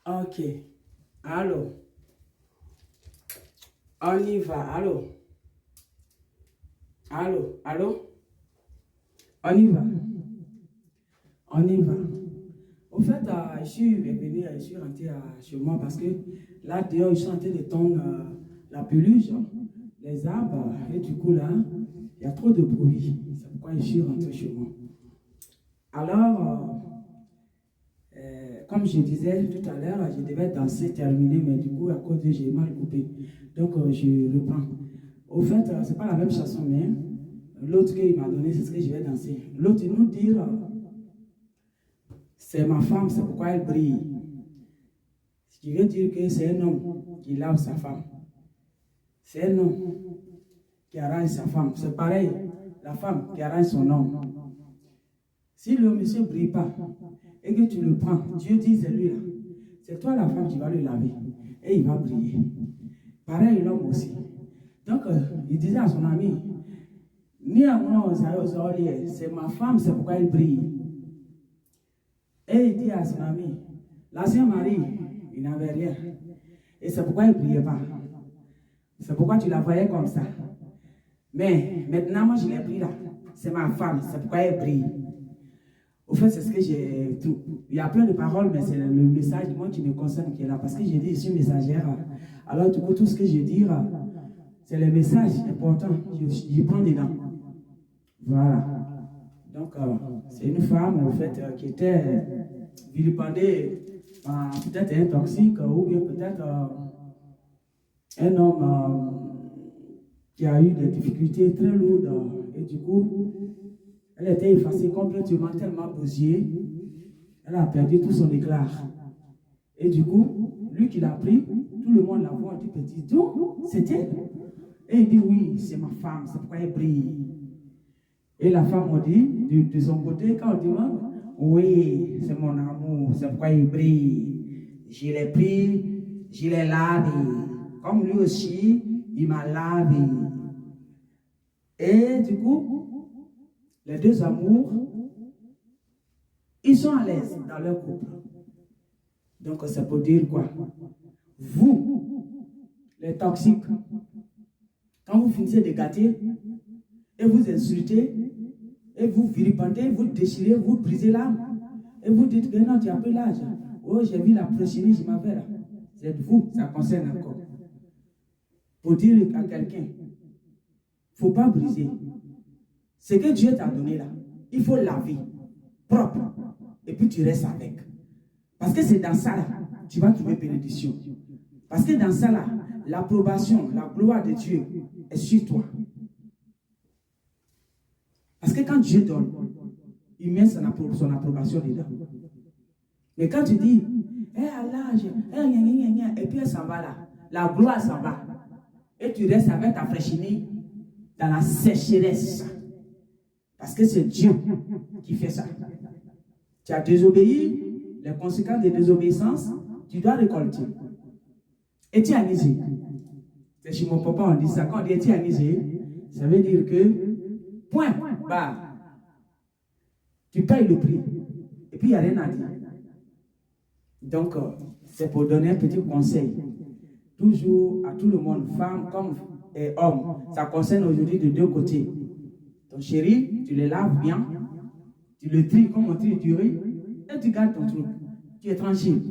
Ok. Allô. On y va. Allô. Allô. Allô. On y va. On y va. Au fait, je suis revenu, je suis rentré chez moi parce que là, dehors, ils sont en train de tondre la pelouse, les arbres. Et du coup, là, il y a trop de bruit. C'est pourquoi je suis rentré chez moi. Alors, comme je disais tout à l'heure, je devais danser, terminer, mais du coup, à cause de j'ai mal coupé. Donc, je reprends. Au fait, c'est pas la même chanson, mais l'autre qu'il m'a donné, c'est ce que je vais danser. L'autre, il nous dit, c'est ma femme, c'est pourquoi elle brille. Ce qui veut dire que c'est un homme qui lave sa femme. C'est un homme qui arrange sa femme. C'est pareil, la femme qui arrange son homme. Si le monsieur ne brille pas et que tu le prends, Dieu dit c'est lui là. C'est toi la femme qui va le laver et il va briller. Pareil l'homme aussi. Donc il disait à son ami, ni à moi c'est ma femme, c'est pourquoi elle brille. Et il dit à son ami, l'ancien mari, il n'avait rien. Et c'est pourquoi il ne brillait pas. C'est pourquoi tu la voyais comme ça. Mais maintenant, moi, je l'ai pris là. C'est ma femme, c'est pourquoi elle brille. Au fait, c'est ce que j'ai... Il y a plein de paroles, mais c'est le message, moi, qui me concerne, qui est là. Parce que j'ai dit, je suis messagère. Alors, du coup, tout ce que je dis, c'est le message important. Je prends dedans. Voilà. Donc, c'est une femme, en fait, qui était vilipendée par peut-être un toxique ou bien peut-être un homme qui a eu des difficultés très lourdes. Et du coup, elle était effacée complètement, tellement bousillée. Elle a perdu tout son éclat. Et du coup, lui qui l'a pris, tout le monde la voit, dit petit, donc, c'est elle. Et il dit, oui, c'est ma femme, c'est pourquoi elle brille. Et la femme m'a dit, de son côté, quand on demande, oui, c'est mon amour, c'est pourquoi il brille. Je l'ai pris, je l'ai lavé. Comme lui aussi, il m'a lavé. Et du coup, les deux amours, ils sont à l'aise dans leur couple. Donc, ça peut dire quoi? Vous, les toxiques, quand vous finissez de gâter, et vous insultez, et vous vilipendez, vous déchirez, vous brisez l'âme, et vous dites que non, tu as pris l'âge. Oh, j'ai vu la prochaine, je m'avais là. C'est vous, ça concerne encore. Pour dire à quelqu'un, il ne faut pas briser. Ce que Dieu t'a donné là, il faut laver, propre, et puis tu restes avec. Parce que c'est dans ça là, tu vas trouver bénédiction. Parce que dans ça là, l'approbation, la gloire de Dieu est sur toi. Parce que quand Dieu donne, il met son approbation dedans. Mais quand tu dis, à l'âge, et puis elle s'en va là, la gloire s'en va. Et tu restes avec ta fraîchine dans la sécheresse. Parce que c'est Dieu qui fait ça. Tu as désobéi, les conséquences de désobéissance, tu dois récolter. Et tu as misé. C'est chez mon papa, on dit ça. Quand on dit tu as misé, ça veut dire que, point, bah, tu payes le prix. Et puis il n'y a rien à dire. Donc, c'est pour donner un petit conseil. Toujours à tout le monde, femme comme homme. Ça concerne aujourd'hui de deux côtés. Ton chéri, tu le laves bien, tu le tries comme on trie du riz, et tu gardes ton truc. Tu es tranquille.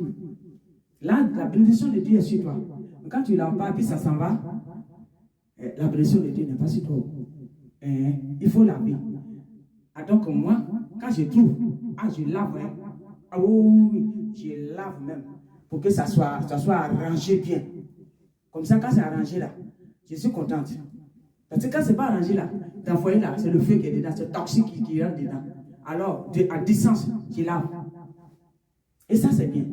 Là, la bénédiction de Dieu est sur toi. Mais quand tu ne laves pas, puis ça s'en va, la bénédiction de Dieu n'est pas sur toi. Il faut laver. Ah, donc moi, quand je trouve, je lave. Ah oui, je lave même. Pour que ça soit arrangé bien. Comme ça, quand c'est arrangé là, je suis contente. Parce que quand ce n'est pas arrangé là, dans le foyer là, c'est le feu qui est dedans, c'est le toxique qui rentre dedans. Alors, à distance, je lave. Et ça, c'est bien.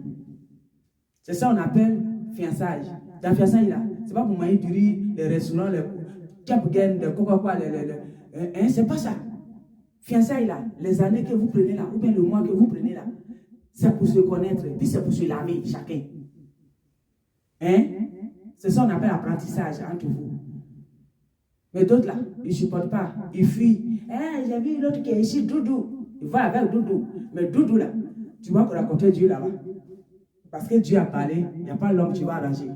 C'est ça qu'on appelle fiançailles. Dans le fiançailles là, c'est pas pour manger du riz, les restaurants, les capgain, les coca-cola, c'est pas ça. Fiançailles là, les années que vous prenez là, ou bien le mois que vous prenez là, c'est pour se connaître, puis c'est pour se laver chacun. C'est ça qu'on appelle apprentissage entre vous. Mais d'autres là, ils ne supportent pas, ils fuient. J'ai vu l'autre qui est ici, Doudou. Il va avec Doudou. Mais Doudou là, tu vas raconter Dieu là-bas. Parce que Dieu a parlé, il n'y a pas l'homme qui va arranger.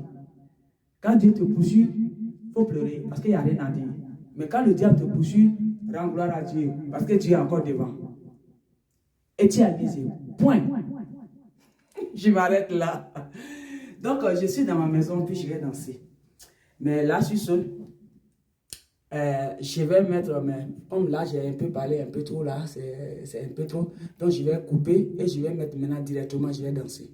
Quand Dieu te poursuit, il faut pleurer parce qu'il n'y a rien à dire. Mais quand le diable te poursuit, rends gloire à Dieu parce que Dieu est encore devant. Et tu as visé. Point. Je m'arrête là. Donc, je suis dans ma maison, puis je vais danser. Mais là, je suis seul. Je vais mettre, mais comme là, j'ai un peu parlé un peu trop là, c'est un peu trop. Donc, je vais couper et je vais mettre maintenant directement, je vais danser.